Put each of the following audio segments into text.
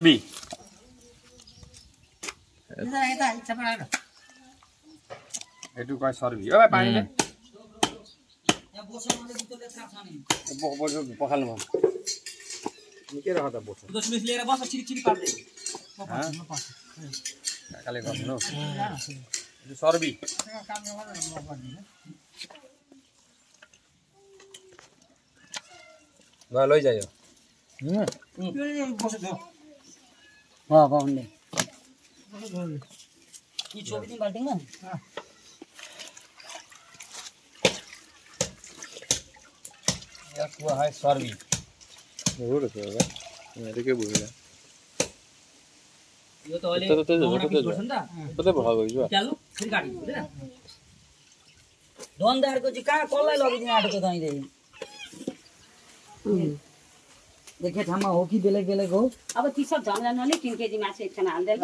be एटु काय सर्भी ओ पानी ले यहाँ बोसोले भित्रले थाहा छ नि बोसो पखाल्नु भयो निकै रह त बोसो त सुमेश लिएर बस छिरी पार्दै काकाले गर्नु यो सर्भी ल लैजायो बोसो दो भन्ने कि छोपिदिनु बाल्टिङमा यसको है सर्भी हो र सर मैले के बुझ्ला यो त अहिले गर्छ नि त कतै भएको यो चालु फेरि गाडी बुझ्ला धनदारको चाहिँ कहाँ कसलाई लगिदिन आटेको तैले देखे ठाउँमा हो कि बेलेग बेलेग हो अब ती सब झम्ला नले 3 केजी माछा एकछिन हाल्दै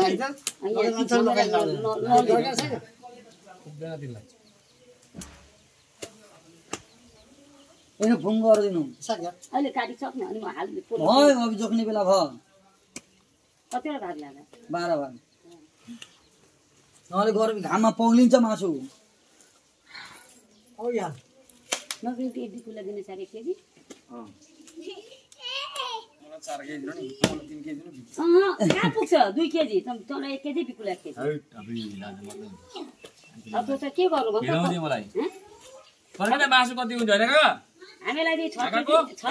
हैन फोन गर्दिनु अहिले काटी सक्ने अनि म हाल्दै भयो अब जोख्ने बेला भयो कतिवटा भाग लाग्ला 12 भाग नले गरम घाममा पग्लिन्छ मासु औ यार नबिन केजी कुला दिने 4 केजी 4 केजी नि 3 केजी नि कहाँ पुग्छ 2 केजी तँलाई 1 केजी बिकुला 1 केजी अब त के गर्नु भन्छ हेराउँदै मलाई फर्किँदा मासु कति हुन्छ हैन काका हामीलाई 6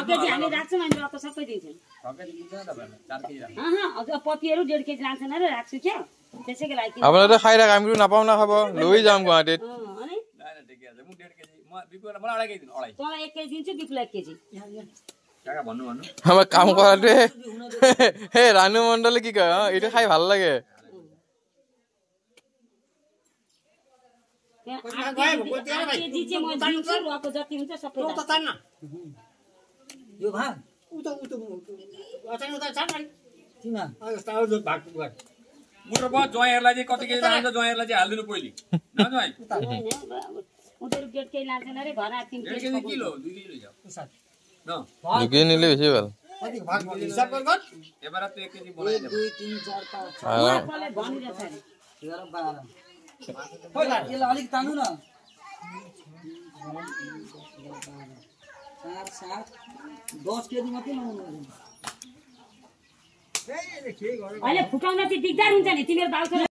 केजी हामी राख्छौँ हामी त सबै दिन्छौँ 6 केजी दिन्छ न तपाईहरुले 4 केजी राख्नु अझ पतिहरू 1.5 केजी लान्छन् र राख्छु क्या त्यसैको लागि आपले त खाइरा हामी नपाउन खाब लई जाम गुवाहाटी अनि हैन ठिकै छ म 1.5 केजी म बिकुला मलाई 2.5 केजी दिनु अढाई तँलाई 1 केजी दिन्छु बिकुला 1 केजी काका भन्नु हम काम कराते हे रानू मण्डल की कह এটা খাই ভাল লাগে केजी चाहिँ म दिन्छु रुवाको जति हुन्छ सबै यो भाग उता किन मुटो भयो ज्वाइहरुलाई चाहिँ कति केजी लान्छ ज्वाइहरुलाई चाहिँ हाल्दिनु पहिली न ज्वाइ उनीहरु 1.5 केजी लान्छन् अरे घर 3 केजी किलो 2 किलो ल्याउ न दुगेनीले बेसी भल कति भाग हिसाब गर एबार त 1 केजी बनाइदे 2 3 4 5 उहाँले भनिरहेछ अरे 11 12 खोइ यसलाई अलिक तान्नु न 4 7 10 केजी मात्रै लाउनु अहिले फुटाउन चाहिँ दिगदार हुन्छ नि तिमीहरु बाउको